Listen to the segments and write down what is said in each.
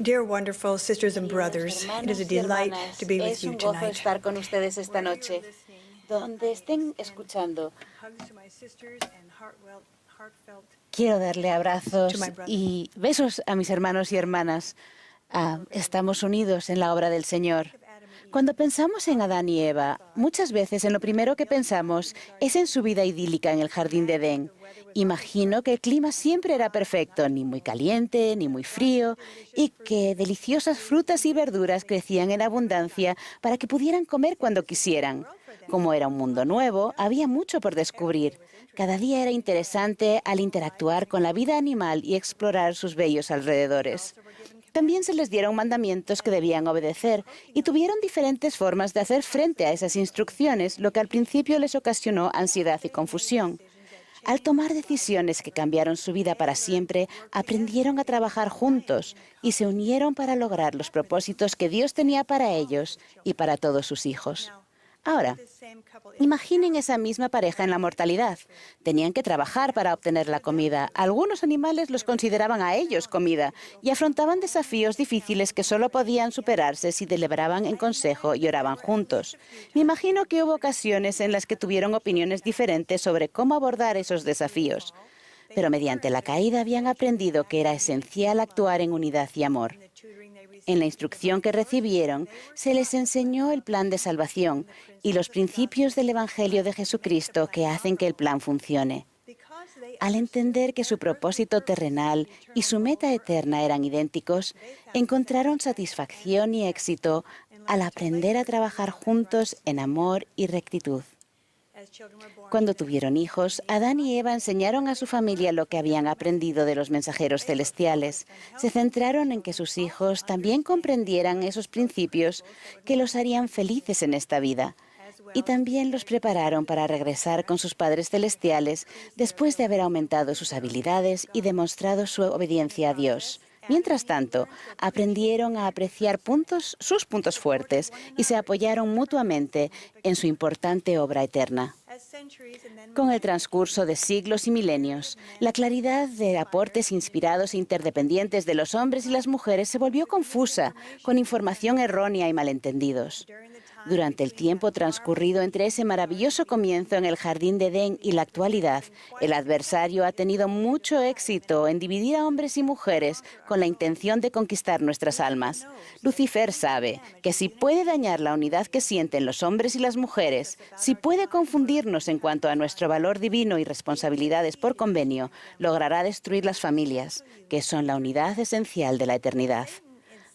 Dear wonderful sisters and brothers, it is a Hermanos y delight hermanas, to be with es you un gozo tonight. estar con ustedes esta noche. Donde estén escuchando, Hugs to my sisters and heartfelt quiero darle to abrazos my brothers. y besos a mis hermanos y hermanas. Estamos unidos en la obra del Señor. Cuando pensamos en Adán y Eva, muchas veces en lo primero que pensamos es en su vida idílica en el jardín de Edén. Imagino que el clima siempre era perfecto, ni muy caliente, ni muy frío, y que deliciosas frutas y verduras crecían en abundancia para que pudieran comer cuando quisieran. Como era un mundo nuevo, había mucho por descubrir. Cada día era interesante al interactuar con la vida animal y explorar sus bellos alrededores. También se les dieron mandamientos que debían obedecer y tuvieron diferentes formas de hacer frente a esas instrucciones, lo que al principio les ocasionó ansiedad y confusión. Al tomar decisiones que cambiaron su vida para siempre, aprendieron a trabajar juntos y se unieron para lograr los propósitos que Dios tenía para ellos y para todos sus hijos. Ahora, imaginen esa misma pareja en la mortalidad. Tenían que trabajar para obtener la comida. Algunos animales los consideraban a ellos comida y afrontaban desafíos difíciles que solo podían superarse si deliberaban en consejo y oraban juntos. Me imagino que hubo ocasiones en las que tuvieron opiniones diferentes sobre cómo abordar esos desafíos. Pero mediante la caída habían aprendido que era esencial actuar en unidad y amor. En la instrucción que recibieron, se les enseñó el plan de salvación y los principios del Evangelio de Jesucristo que hacen que el plan funcione. Al entender que su propósito terrenal y su meta eterna eran idénticos, encontraron satisfacción y éxito al aprender a trabajar juntos en amor y rectitud. Cuando tuvieron hijos, Adán y Eva enseñaron a su familia lo que habían aprendido de los mensajeros celestiales. Se centraron en que sus hijos también comprendieran esos principios que los harían felices en esta vida. Y también los prepararon para regresar con sus padres celestiales después de haber aumentado sus habilidades y demostrado su obediencia a Dios. Mientras tanto, aprendieron a apreciar sus puntos fuertes y se apoyaron mutuamente en su importante obra eterna. Con el transcurso de siglos y milenios, la claridad de aportes inspirados e interdependientes de los hombres y las mujeres se volvió confusa, con información errónea y malentendidos. Durante el tiempo transcurrido entre ese maravilloso comienzo en el jardín de Edén y la actualidad, el adversario ha tenido mucho éxito en dividir a hombres y mujeres con la intención de conquistar nuestras almas. Lucifer sabe que si puede dañar la unidad que sienten los hombres y las mujeres, si puede confundirnos en cuanto a nuestro valor divino y responsabilidades por convenio, logrará destruir las familias, que son la unidad esencial de la eternidad.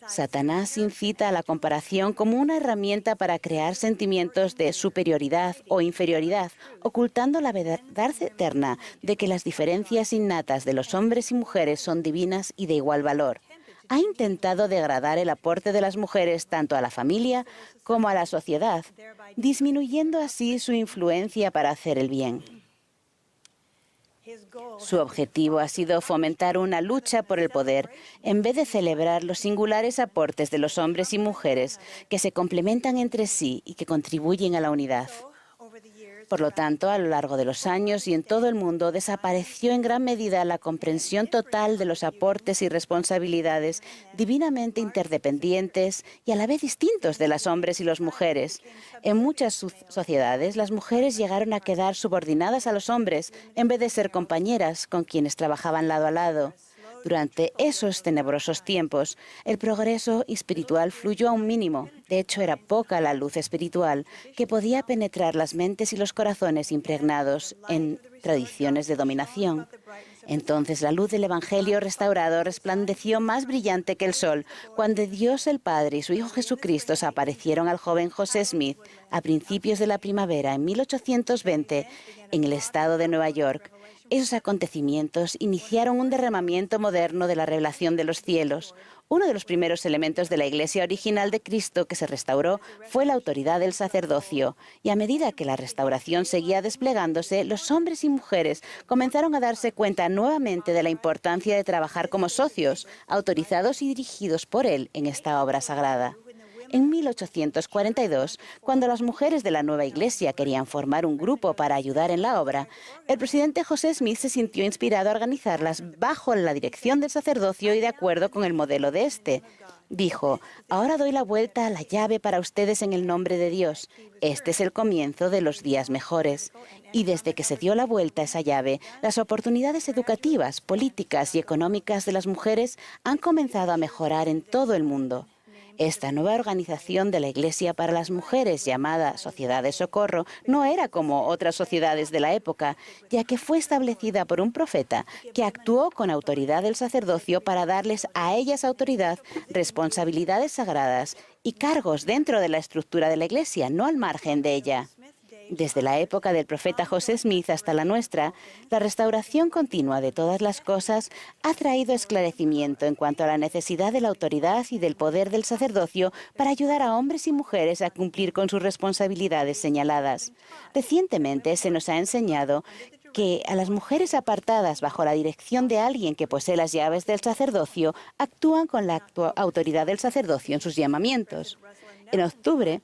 Satanás incita a la comparación como una herramienta para crear sentimientos de superioridad o inferioridad, ocultando la verdad eterna de que las diferencias innatas de los hombres y mujeres son divinas y de igual valor. Ha intentado degradar el aporte de las mujeres tanto a la familia como a la sociedad, disminuyendo así su influencia para hacer el bien. Su objetivo ha sido fomentar una lucha por el poder en vez de celebrar los singulares aportes de los hombres y mujeres que se complementan entre sí y que contribuyen a la unidad. Por lo tanto, a lo largo de los años y en todo el mundo desapareció en gran medida la comprensión total de los aportes y responsabilidades divinamente interdependientes y a la vez distintos de los hombres y las mujeres. En muchas sociedades, las mujeres llegaron a quedar subordinadas a los hombres en vez de ser compañeras con quienes trabajaban lado a lado. Durante esos tenebrosos tiempos, el progreso espiritual fluyó a un mínimo. De hecho, era poca la luz espiritual que podía penetrar las mentes y los corazones impregnados en tradiciones de dominación. Entonces la luz del Evangelio restaurado resplandeció más brillante que el sol cuando Dios el Padre y su Hijo Jesucristo se aparecieron al joven José Smith a principios de la primavera en 1820 en el estado de Nueva York. Esos acontecimientos iniciaron un derramamiento moderno de la revelación de los cielos. Uno de los primeros elementos de la Iglesia original de Cristo que se restauró fue la autoridad del sacerdocio. Y a medida que la restauración seguía desplegándose, los hombres y mujeres comenzaron a darse cuenta nuevamente de la importancia de trabajar como socios, autorizados y dirigidos por Él en esta obra sagrada. En 1842, cuando las mujeres de la nueva iglesia querían formar un grupo para ayudar en la obra, el presidente José Smith se sintió inspirado a organizarlas bajo la dirección del sacerdocio y de acuerdo con el modelo de este. Dijo: ahora doy la vuelta a la llave para ustedes en el nombre de Dios. Este es el comienzo de los días mejores. Y desde que se dio la vuelta a esa llave, las oportunidades educativas, políticas y económicas de las mujeres han comenzado a mejorar en todo el mundo. Esta nueva organización de la Iglesia para las Mujeres, llamada Sociedad de Socorro, no era como otras sociedades de la época, ya que fue establecida por un profeta que actuó con autoridad del sacerdocio para darles a ellas autoridad, responsabilidades sagradas y cargos dentro de la estructura de la Iglesia, no al margen de ella. Desde la época del profeta José Smith hasta la nuestra, la restauración continua de todas las cosas ha traído esclarecimiento en cuanto a la necesidad de la autoridad y del poder del sacerdocio para ayudar a hombres y mujeres a cumplir con sus responsabilidades señaladas. Recientemente se nos ha enseñado que a las mujeres apartadas bajo la dirección de alguien que posee las llaves del sacerdocio actúan con la autoridad del sacerdocio en sus llamamientos. En octubre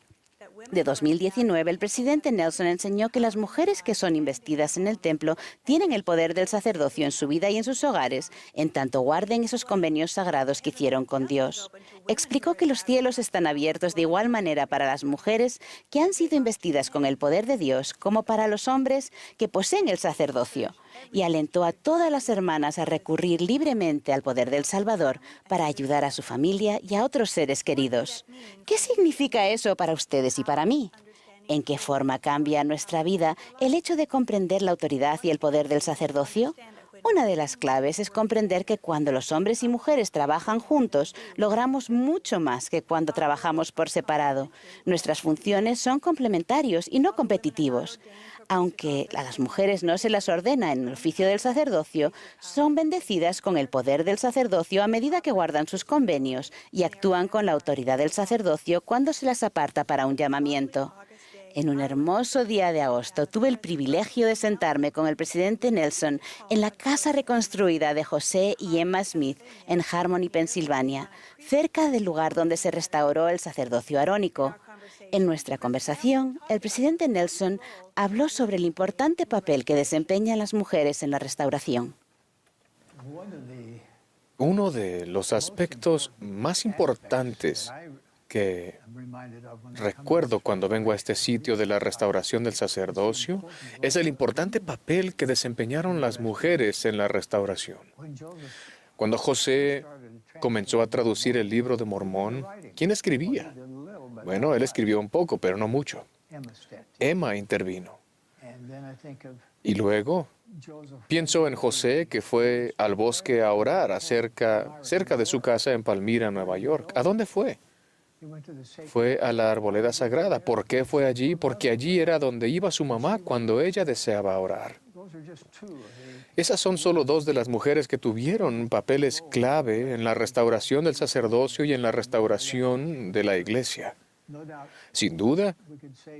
de 2019, el presidente Nelson enseñó que las mujeres que son investidas en el templo tienen el poder del sacerdocio en su vida y en sus hogares, en tanto guarden esos convenios sagrados que hicieron con Dios. Explicó que los cielos están abiertos de igual manera para las mujeres que han sido investidas con el poder de Dios como para los hombres que poseen el sacerdocio, y alentó a todas las hermanas a recurrir libremente al poder del Salvador para ayudar a su familia y a otros seres queridos. ¿Qué significa eso para ustedes y para mí? ¿En qué forma cambia nuestra vida el hecho de comprender la autoridad y el poder del sacerdocio? Una de las claves es comprender que cuando los hombres y mujeres trabajan juntos, logramos mucho más que cuando trabajamos por separado. Nuestras funciones son complementarios y no competitivos. Aunque a las mujeres no se las ordena en el oficio del sacerdocio, son bendecidas con el poder del sacerdocio a medida que guardan sus convenios y actúan con la autoridad del sacerdocio cuando se las aparta para un llamamiento. En un hermoso día de agosto tuve el privilegio de sentarme con el presidente Nelson en la casa reconstruida de José y Emma Smith en Harmony, Pensilvania, cerca del lugar donde se restauró el sacerdocio arónico. En nuestra conversación, el presidente Nelson habló sobre el importante papel que desempeñan las mujeres en la restauración. Uno de los aspectos más importantes que recuerdo cuando vengo a este sitio de la restauración del sacerdocio es el importante papel que desempeñaron las mujeres en la restauración. Cuando José comenzó a traducir el libro de Mormón, ¿quién escribía? Bueno, él escribió un poco, pero no mucho. Emma intervino. Y luego pienso en José, que fue al bosque a orar cerca de su casa en Palmyra, Nueva York. ¿A dónde fue? Fue a la arboleda sagrada. ¿Por qué fue allí? Porque allí era donde iba su mamá cuando ella deseaba orar. Esas son solo dos de las mujeres que tuvieron papeles clave en la restauración del sacerdocio y en la restauración de la iglesia. Sin duda,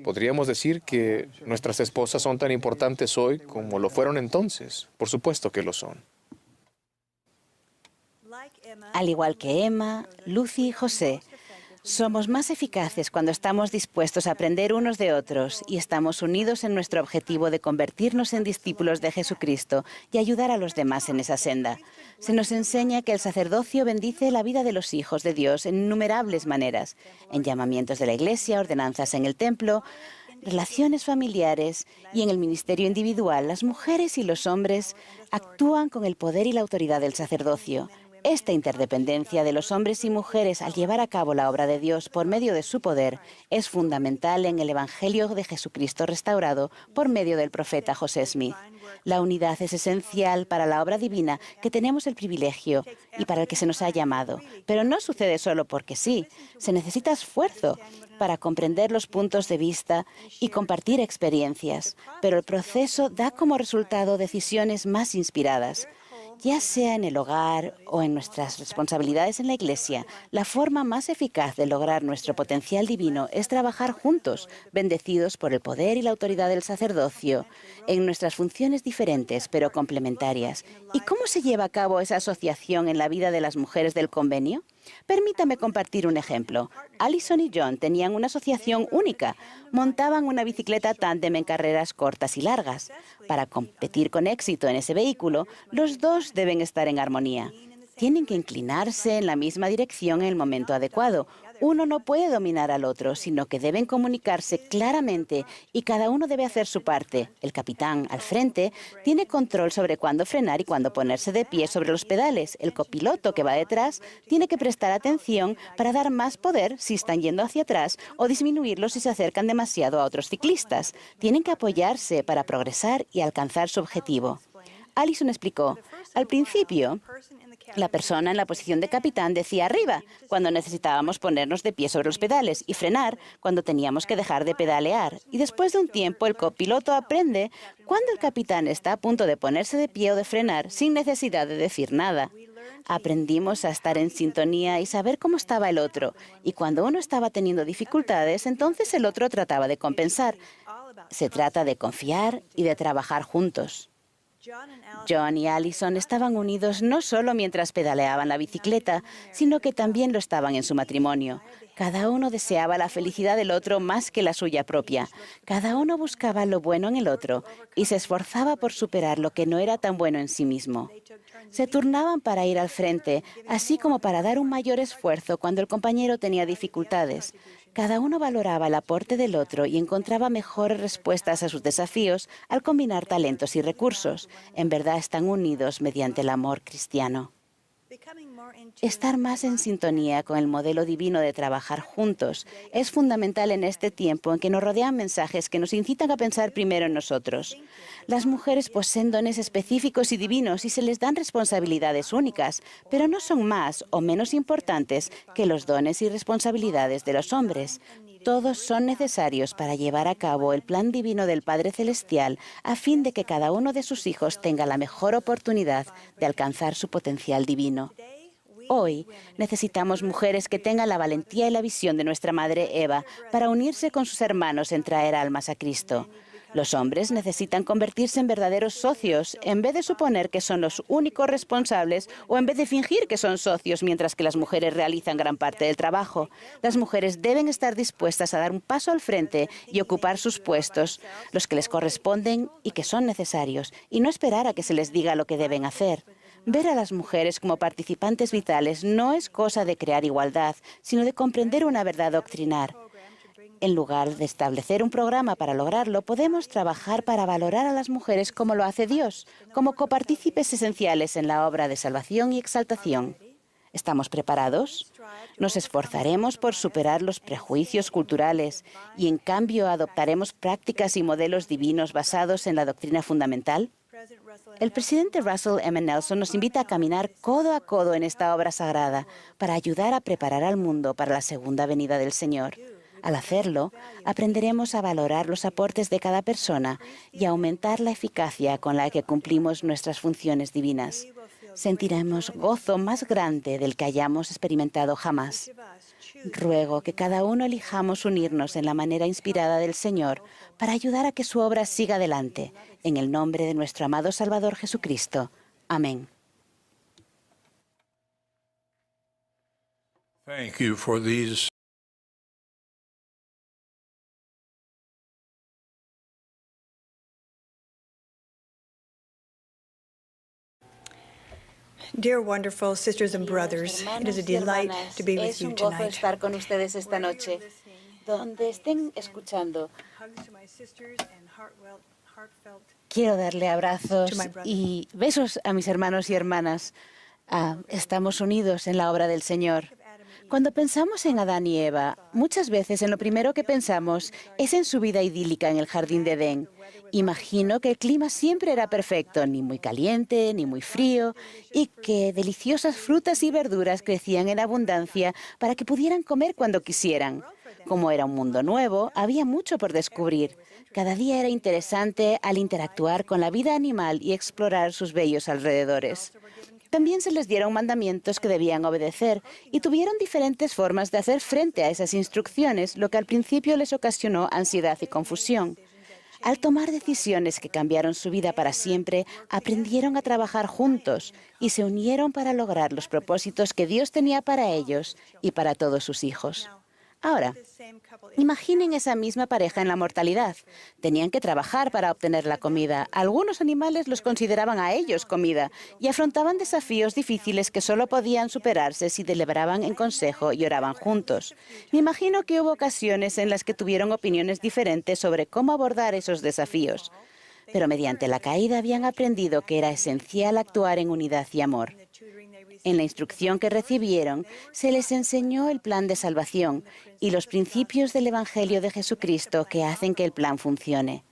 podríamos decir que nuestras esposas son tan importantes hoy como lo fueron entonces. Por supuesto que lo son. Al igual que Emma, Lucy y José, somos más eficaces cuando estamos dispuestos a aprender unos de otros y estamos unidos en nuestro objetivo de convertirnos en discípulos de Jesucristo y ayudar a los demás en esa senda. Se nos enseña que el sacerdocio bendice la vida de los hijos de Dios en innumerables maneras, en llamamientos de la iglesia, ordenanzas en el templo, relaciones familiares y en el ministerio individual. Las mujeres y los hombres actúan con el poder y la autoridad del sacerdocio. Esta interdependencia de los hombres y mujeres al llevar a cabo la obra de Dios por medio de su poder es fundamental en el Evangelio de Jesucristo restaurado por medio del profeta José Smith. La unidad es esencial para la obra divina que tenemos el privilegio y para el que se nos ha llamado. Pero no sucede solo porque sí. Se necesita esfuerzo para comprender los puntos de vista y compartir experiencias. Pero el proceso da como resultado decisiones más inspiradas. Ya sea en el hogar o en nuestras responsabilidades en la iglesia, la forma más eficaz de lograr nuestro potencial divino es trabajar juntos, bendecidos por el poder y la autoridad del sacerdocio, en nuestras funciones diferentes pero complementarias. ¿Y cómo se lleva a cabo esa asociación en la vida de las mujeres del convenio? Permítame compartir un ejemplo. Allison y John tenían una asociación única. Montaban una bicicleta tándem en carreras cortas y largas. Para competir con éxito en ese vehículo, los dos deben estar en armonía. Tienen que inclinarse en la misma dirección en el momento adecuado. Uno no puede dominar al otro, sino que deben comunicarse claramente y cada uno debe hacer su parte. El capitán, al frente, tiene control sobre cuándo frenar y cuándo ponerse de pie sobre los pedales. El copiloto, que va detrás, tiene que prestar atención para dar más poder si están yendo hacia atrás o disminuirlo si se acercan demasiado a otros ciclistas. Tienen que apoyarse para progresar y alcanzar su objetivo. Allison explicó, al principio, la persona en la posición de capitán decía arriba cuando necesitábamos ponernos de pie sobre los pedales y frenar cuando teníamos que dejar de pedalear. Y después de un tiempo, el copiloto aprende cuando el capitán está a punto de ponerse de pie o de frenar sin necesidad de decir nada. Aprendimos a estar en sintonía y saber cómo estaba el otro. Y cuando uno estaba teniendo dificultades, entonces el otro trataba de compensar. Se trata de confiar y de trabajar juntos. John y Allison estaban unidos no solo mientras pedaleaban la bicicleta, sino que también lo estaban en su matrimonio. Cada uno deseaba la felicidad del otro más que la suya propia. Cada uno buscaba lo bueno en el otro y se esforzaba por superar lo que no era tan bueno en sí mismo. Se turnaban para ir al frente, así como para dar un mayor esfuerzo cuando el compañero tenía dificultades. Cada uno valoraba el aporte del otro y encontraba mejores respuestas a sus desafíos al combinar talentos y recursos. En verdad están unidos mediante el amor cristiano. Estar más en sintonía con el modelo divino de trabajar juntos es fundamental en este tiempo en que nos rodean mensajes que nos incitan a pensar primero en nosotros. Las mujeres poseen dones específicos y divinos y se les dan responsabilidades únicas, pero no son más o menos importantes que los dones y responsabilidades de los hombres. Todos son necesarios para llevar a cabo el plan divino del Padre Celestial a fin de que cada uno de sus hijos tenga la mejor oportunidad de alcanzar su potencial divino. Hoy necesitamos mujeres que tengan la valentía y la visión de nuestra Madre Eva para unirse con sus hermanos en traer almas a Cristo. Los hombres necesitan convertirse en verdaderos socios en vez de suponer que son los únicos responsables o en vez de fingir que son socios mientras que las mujeres realizan gran parte del trabajo. Las mujeres deben estar dispuestas a dar un paso al frente y ocupar sus puestos, los que les corresponden y que son necesarios, y no esperar a que se les diga lo que deben hacer. Ver a las mujeres como participantes vitales no es cosa de crear igualdad, sino de comprender una verdad doctrinar. En lugar de establecer un programa para lograrlo, podemos trabajar para valorar a las mujeres como lo hace Dios, como copartícipes esenciales en la obra de salvación y exaltación. ¿Estamos preparados? Nos esforzaremos por superar los prejuicios culturales y, en cambio, adoptaremos prácticas y modelos divinos basados en la doctrina fundamental. El presidente Russell M. Nelson nos invita a caminar codo a codo en esta obra sagrada para ayudar a preparar al mundo para la segunda venida del Señor. Al hacerlo, aprenderemos a valorar los aportes de cada persona y a aumentar la eficacia con la que cumplimos nuestras funciones divinas. Sentiremos gozo más grande del que hayamos experimentado jamás. Ruego que cada uno elijamos unirnos en la manera inspirada del Señor para ayudar a que su obra siga adelante. En el nombre de nuestro amado Salvador Jesucristo. Amén. Thank you for these. Dear wonderful sisters and brothers, it is a delight to be with Es you un gozo tonight. estar con ustedes esta noche. Donde estén escuchando, Hugs to my sisters and heartfelt quiero darle abrazos y besos a mis hermanos y hermanas. Estamos unidos en la obra del Señor. Cuando pensamos en Adán y Eva, muchas veces en lo primero que pensamos es en su vida idílica en el jardín de Edén. Imagino que el clima siempre era perfecto, ni muy caliente, ni muy frío, y que deliciosas frutas y verduras crecían en abundancia para que pudieran comer cuando quisieran. Como era un mundo nuevo, había mucho por descubrir. Cada día era interesante al interactuar con la vida animal y explorar sus bellos alrededores. También se les dieron mandamientos que debían obedecer y tuvieron diferentes formas de hacer frente a esas instrucciones, lo que al principio les ocasionó ansiedad y confusión. Al tomar decisiones que cambiaron su vida para siempre, aprendieron a trabajar juntos y se unieron para lograr los propósitos que Dios tenía para ellos y para todos sus hijos. Ahora, imaginen esa misma pareja en la mortalidad. Tenían que trabajar para obtener la comida. Algunos animales los consideraban a ellos comida y afrontaban desafíos difíciles que solo podían superarse si deliberaban en consejo y oraban juntos. Me imagino que hubo ocasiones en las que tuvieron opiniones diferentes sobre cómo abordar esos desafíos. Pero mediante la caída habían aprendido que era esencial actuar en unidad y amor. En la instrucción que recibieron, se les enseñó el plan de salvación y los principios del Evangelio de Jesucristo que hacen que el plan funcione.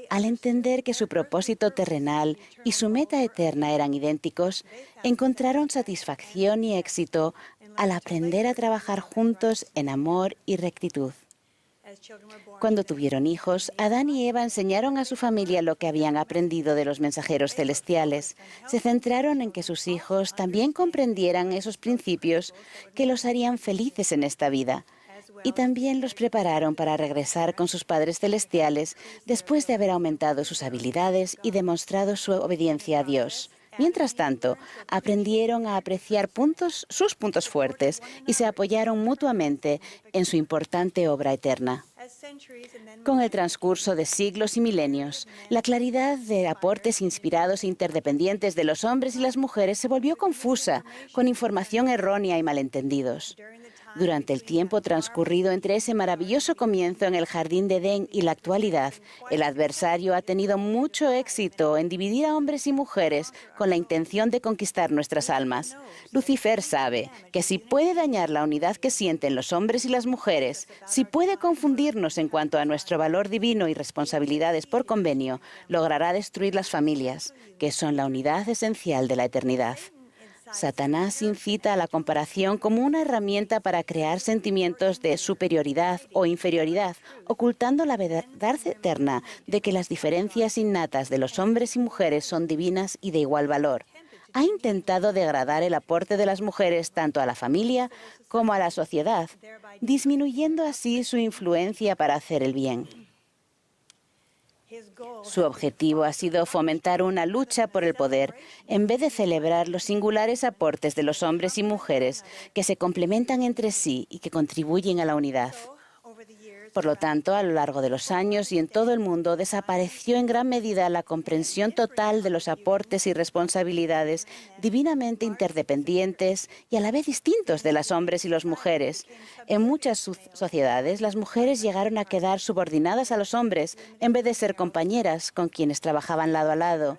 Al entender que su propósito terrenal y su meta eterna eran idénticos, encontraron satisfacción y éxito al aprender a trabajar juntos en amor y rectitud. Cuando tuvieron hijos, Adán y Eva enseñaron a su familia lo que habían aprendido de los mensajeros celestiales. Se centraron en que sus hijos también comprendieran esos principios que los harían felices en esta vida. Y también los prepararon para regresar con sus padres celestiales después de haber aumentado sus habilidades y demostrado su obediencia a Dios. Mientras tanto, aprendieron a apreciar sus puntos fuertes y se apoyaron mutuamente en su importante obra eterna. Con el transcurso de siglos y milenios, la claridad de aportes inspirados e interdependientes de los hombres y las mujeres se volvió confusa, con información errónea y malentendidos. Durante el tiempo transcurrido entre ese maravilloso comienzo en el Jardín de Edén y la actualidad, el adversario ha tenido mucho éxito en dividir a hombres y mujeres con la intención de conquistar nuestras almas. Lucifer sabe que si puede dañar la unidad que sienten los hombres y las mujeres, si puede confundirnos en cuanto a nuestro valor divino y responsabilidades por convenio, logrará destruir las familias, que son la unidad esencial de la eternidad. Satanás incita a la comparación como una herramienta para crear sentimientos de superioridad o inferioridad, ocultando la verdad eterna de que las diferencias innatas de los hombres y mujeres son divinas y de igual valor. Ha intentado degradar el aporte de las mujeres tanto a la familia como a la sociedad, disminuyendo así su influencia para hacer el bien. Su objetivo ha sido fomentar una lucha por el poder, en vez de celebrar los singulares aportes de los hombres y mujeres que se complementan entre sí y que contribuyen a la unidad. Por lo tanto, a lo largo de los años y en todo el mundo desapareció en gran medida la comprensión total de los aportes y responsabilidades divinamente interdependientes y a la vez distintos de los hombres y las mujeres. En muchas sociedades, las mujeres llegaron a quedar subordinadas a los hombres en vez de ser compañeras con quienes trabajaban lado a lado.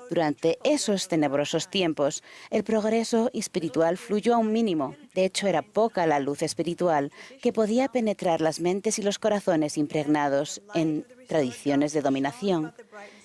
Durante esos tenebrosos tiempos, el progreso espiritual fluyó a un mínimo. De hecho, era poca la luz espiritual que podía penetrar las mentes y los corazones impregnados en tradiciones de dominación.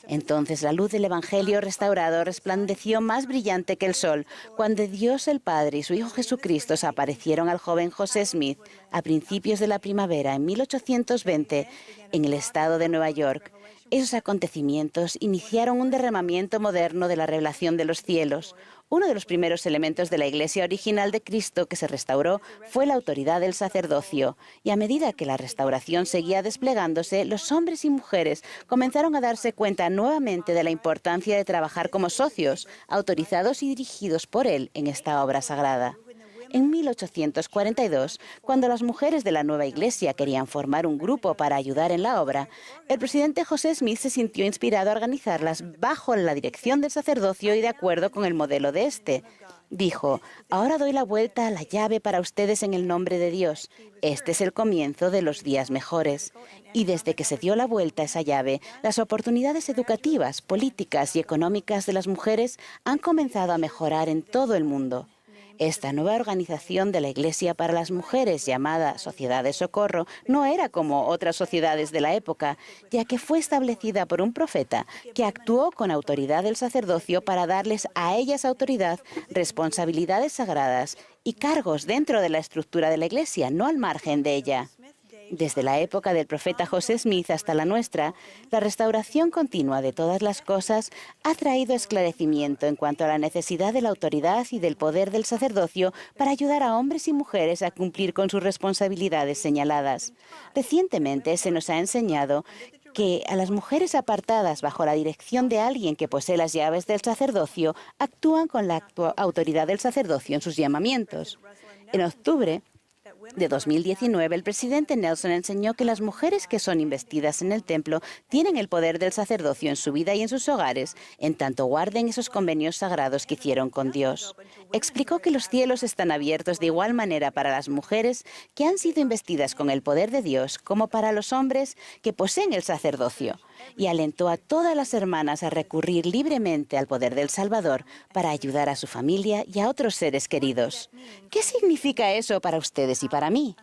Entonces la luz del Evangelio restaurado resplandeció más brillante que el sol cuando Dios el Padre y su Hijo Jesucristo se aparecieron al joven José Smith a principios de la primavera en 1820 en el estado de Nueva York. Esos acontecimientos iniciaron un derramamiento moderno de la revelación de los cielos. Uno de los primeros elementos de la Iglesia original de Cristo que se restauró fue la autoridad del sacerdocio. Y a medida que la restauración seguía desplegándose, los hombres y mujeres comenzaron a darse cuenta nuevamente de la importancia de trabajar como socios, autorizados y dirigidos por Él en esta obra sagrada. En 1842, cuando las mujeres de la nueva iglesia querían formar un grupo para ayudar en la obra, el presidente José Smith se sintió inspirado a organizarlas bajo la dirección del sacerdocio y de acuerdo con el modelo de este. Dijo: «Ahora doy la vuelta a la llave para ustedes en el nombre de Dios. Este es el comienzo de los días mejores». Y desde que se dio la vuelta a esa llave, las oportunidades educativas, políticas y económicas de las mujeres han comenzado a mejorar en todo el mundo. Esta nueva organización de la Iglesia para las mujeres, llamada Sociedad de Socorro, no era como otras sociedades de la época, ya que fue establecida por un profeta que actuó con autoridad del sacerdocio para darles a ellas autoridad, responsabilidades sagradas y cargos dentro de la estructura de la Iglesia, no al margen de ella. Desde la época del profeta José Smith hasta la nuestra, la restauración continua de todas las cosas ha traído esclarecimiento en cuanto a la necesidad de la autoridad y del poder del sacerdocio para ayudar a hombres y mujeres a cumplir con sus responsabilidades señaladas. Recientemente se nos ha enseñado que a las mujeres apartadas bajo la dirección de alguien que posee las llaves del sacerdocio actúan con la autoridad del sacerdocio en sus llamamientos. En octubre de 2019, el presidente Nelson enseñó que las mujeres que son investidas en el templo tienen el poder del sacerdocio en su vida y en sus hogares, en tanto guarden esos convenios sagrados que hicieron con Dios. Explicó que los cielos están abiertos de igual manera para las mujeres que han sido investidas con el poder de Dios como para los hombres que poseen el sacerdocio, y alentó a todas las hermanas a recurrir libremente al poder del Salvador para ayudar a su familia y a otros seres queridos. ¿Qué significa eso para ustedes y para mí?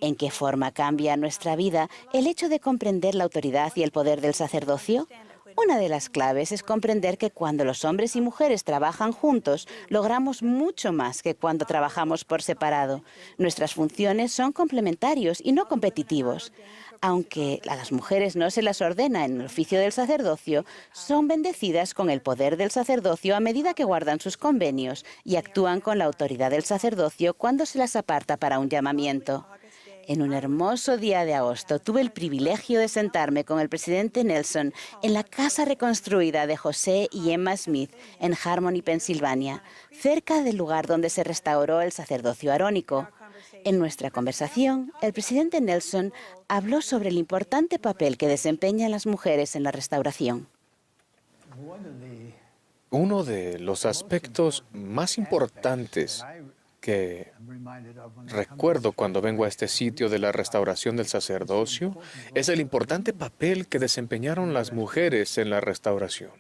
¿En qué forma cambia nuestra vida el hecho de comprender la autoridad y el poder del sacerdocio? Una de las claves es comprender que cuando los hombres y mujeres trabajan juntos, logramos mucho más que cuando trabajamos por separado. Nuestras funciones son complementarios y no competitivos. Aunque a las mujeres no se las ordena en el oficio del sacerdocio, son bendecidas con el poder del sacerdocio a medida que guardan sus convenios y actúan con la autoridad del sacerdocio cuando se las aparta para un llamamiento. En un hermoso día de agosto tuve el privilegio de sentarme con el presidente Nelson en la casa reconstruida de José y Emma Smith en Harmony, Pensilvania, cerca del lugar donde se restauró el sacerdocio arónico. En nuestra conversación, el presidente Nelson habló sobre el importante papel que desempeñan las mujeres en la restauración. Uno de los aspectos más importantes que recuerdo cuando vengo a este sitio de la restauración del sacerdocio es el importante papel que desempeñaron las mujeres en la restauración.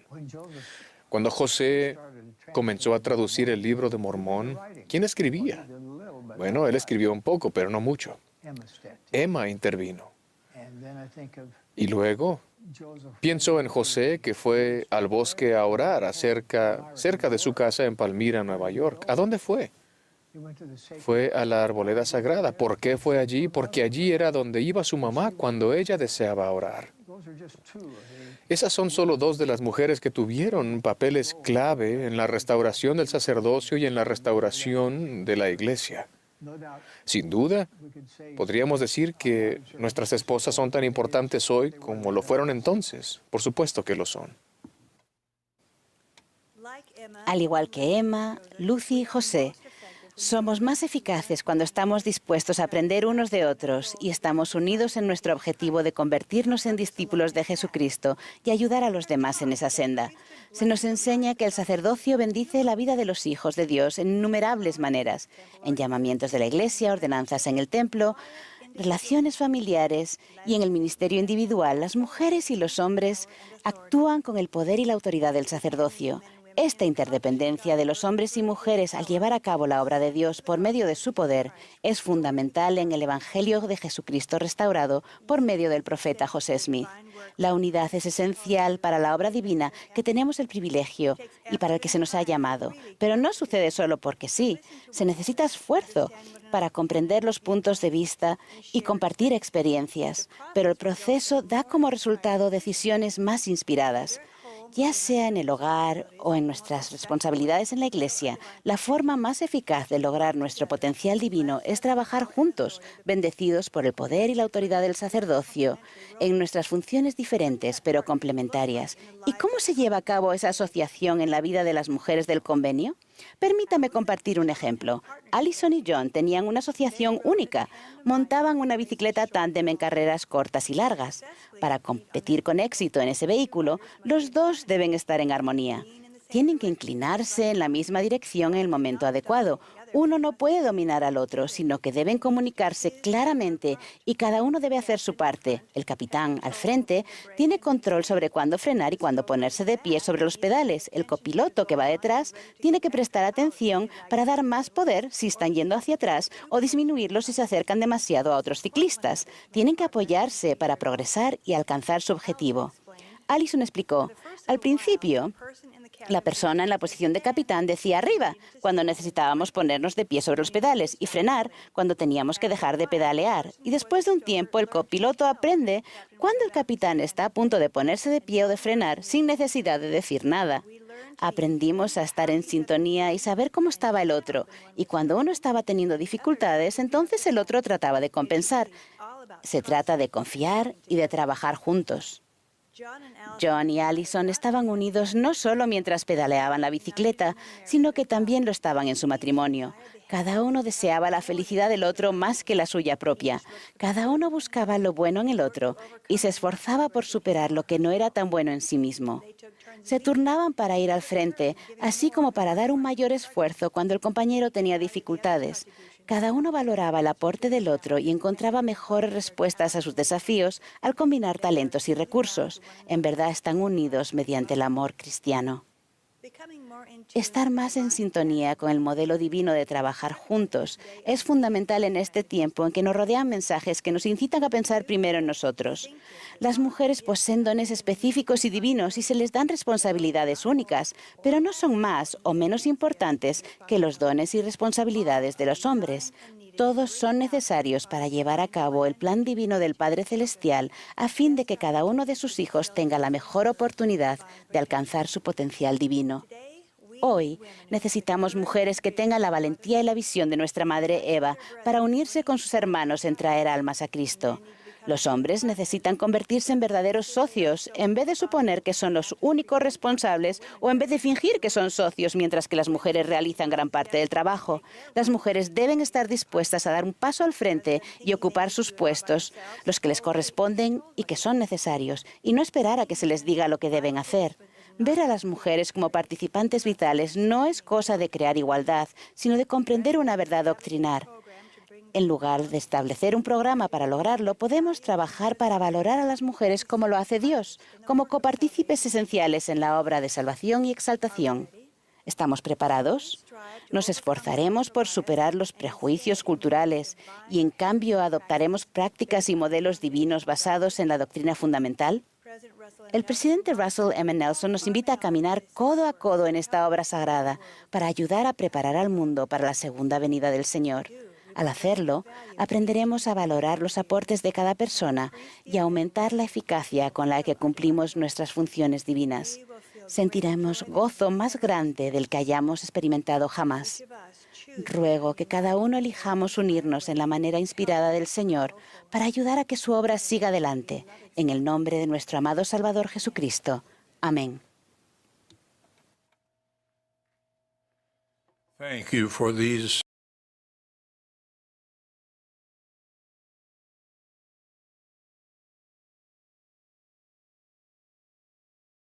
Cuando José comenzó a traducir el libro de Mormón, ¿quién escribía? Bueno, él escribió un poco, pero no mucho. Emma intervino. Y luego pienso en José, que fue al bosque a orar cerca de su casa en Palmyra, Nueva York. ¿A dónde fue? Fue a la arboleda sagrada. ¿Por qué fue allí? Porque allí era donde iba su mamá cuando ella deseaba orar. Esas son solo dos de las mujeres que tuvieron papeles clave en la restauración del sacerdocio y en la restauración de la iglesia. Sin duda, podríamos decir que nuestras esposas son tan importantes hoy como lo fueron entonces. Por supuesto que lo son. Al igual que Emma, Lucy y José, somos más eficaces cuando estamos dispuestos a aprender unos de otros y estamos unidos en nuestro objetivo de convertirnos en discípulos de Jesucristo y ayudar a los demás en esa senda. Se nos enseña que el sacerdocio bendice la vida de los hijos de Dios en innumerables maneras, en llamamientos de la iglesia, ordenanzas en el templo, relaciones familiares y en el ministerio individual. Las mujeres y los hombres actúan con el poder y la autoridad del sacerdocio. Esta interdependencia de los hombres y mujeres al llevar a cabo la obra de Dios por medio de su poder es fundamental en el Evangelio de Jesucristo restaurado por medio del profeta José Smith. La unidad es esencial para la obra divina que tenemos el privilegio y para el que se nos ha llamado. Pero no sucede solo porque sí. Se necesita esfuerzo para comprender los puntos de vista y compartir experiencias. Pero el proceso da como resultado decisiones más inspiradas. Ya sea en el hogar o en nuestras responsabilidades en la iglesia, la forma más eficaz de lograr nuestro potencial divino es trabajar juntos, bendecidos por el poder y la autoridad del sacerdocio, en nuestras funciones diferentes pero complementarias. ¿Y cómo se lleva a cabo esa asociación en la vida de las mujeres del convenio? Permítame compartir un ejemplo. Allison y John tenían una asociación única. Montaban una bicicleta tándem en carreras cortas y largas. Para competir con éxito en ese vehículo, los dos deben estar en armonía. Tienen que inclinarse en la misma dirección en el momento adecuado. Uno no puede dominar al otro, sino que deben comunicarse claramente y cada uno debe hacer su parte. El capitán, al frente, tiene control sobre cuándo frenar y cuándo ponerse de pie sobre los pedales. El copiloto, que va detrás, tiene que prestar atención para dar más poder si están yendo hacia atrás o disminuirlo si se acercan demasiado a otros ciclistas. Tienen que apoyarse para progresar y alcanzar su objetivo. Allison explicó, al principio, la persona en la posición de capitán decía arriba cuando necesitábamos ponernos de pie sobre los pedales y frenar cuando teníamos que dejar de pedalear. Y después de un tiempo el copiloto aprende cuando el capitán está a punto de ponerse de pie o de frenar sin necesidad de decir nada. Aprendimos a estar en sintonía y saber cómo estaba el otro. Y cuando uno estaba teniendo dificultades, entonces el otro trataba de compensar. Se trata de confiar y de trabajar juntos. John y Allison estaban unidos no solo mientras pedaleaban la bicicleta, sino que también lo estaban en su matrimonio. Cada uno deseaba la felicidad del otro más que la suya propia. Cada uno buscaba lo bueno en el otro y se esforzaba por superar lo que no era tan bueno en sí mismo. Se turnaban para ir al frente, así como para dar un mayor esfuerzo cuando el compañero tenía dificultades. Cada uno valoraba el aporte del otro y encontraba mejores respuestas a sus desafíos al combinar talentos y recursos. En verdad están unidos mediante el amor cristiano. Estar más en sintonía con el modelo divino de trabajar juntos es fundamental en este tiempo en que nos rodean mensajes que nos incitan a pensar primero en nosotros. Las mujeres poseen dones específicos y divinos y se les dan responsabilidades únicas, pero no son más o menos importantes que los dones y responsabilidades de los hombres. Todos son necesarios para llevar a cabo el plan divino del Padre Celestial a fin de que cada uno de sus hijos tenga la mejor oportunidad de alcanzar su potencial divino. Hoy necesitamos mujeres que tengan la valentía y la visión de nuestra Madre Eva para unirse con sus hermanos en traer almas a Cristo. Los hombres necesitan convertirse en verdaderos socios en vez de suponer que son los únicos responsables o en vez de fingir que son socios mientras que las mujeres realizan gran parte del trabajo. Las mujeres deben estar dispuestas a dar un paso al frente y ocupar sus puestos, los que les corresponden y que son necesarios, y no esperar a que se les diga lo que deben hacer. Ver a las mujeres como participantes vitales no es cosa de crear igualdad, sino de comprender una verdad doctrinar. En lugar de establecer un programa para lograrlo, podemos trabajar para valorar a las mujeres como lo hace Dios, como copartícipes esenciales en la obra de salvación y exaltación. ¿Estamos preparados? Nos esforzaremos por superar los prejuicios culturales y, en cambio, adoptaremos prácticas y modelos divinos basados en la doctrina fundamental. El presidente Russell M. Nelson nos invita a caminar codo a codo en esta obra sagrada para ayudar a preparar al mundo para la segunda venida del Señor. Al hacerlo, aprenderemos a valorar los aportes de cada persona y a aumentar la eficacia con la que cumplimos nuestras funciones divinas. Sentiremos gozo más grande del que hayamos experimentado jamás. Ruego que cada uno elijamos unirnos en la manera inspirada del Señor para ayudar a que su obra siga adelante. En el nombre de nuestro amado Salvador Jesucristo. Amén. Thank you for these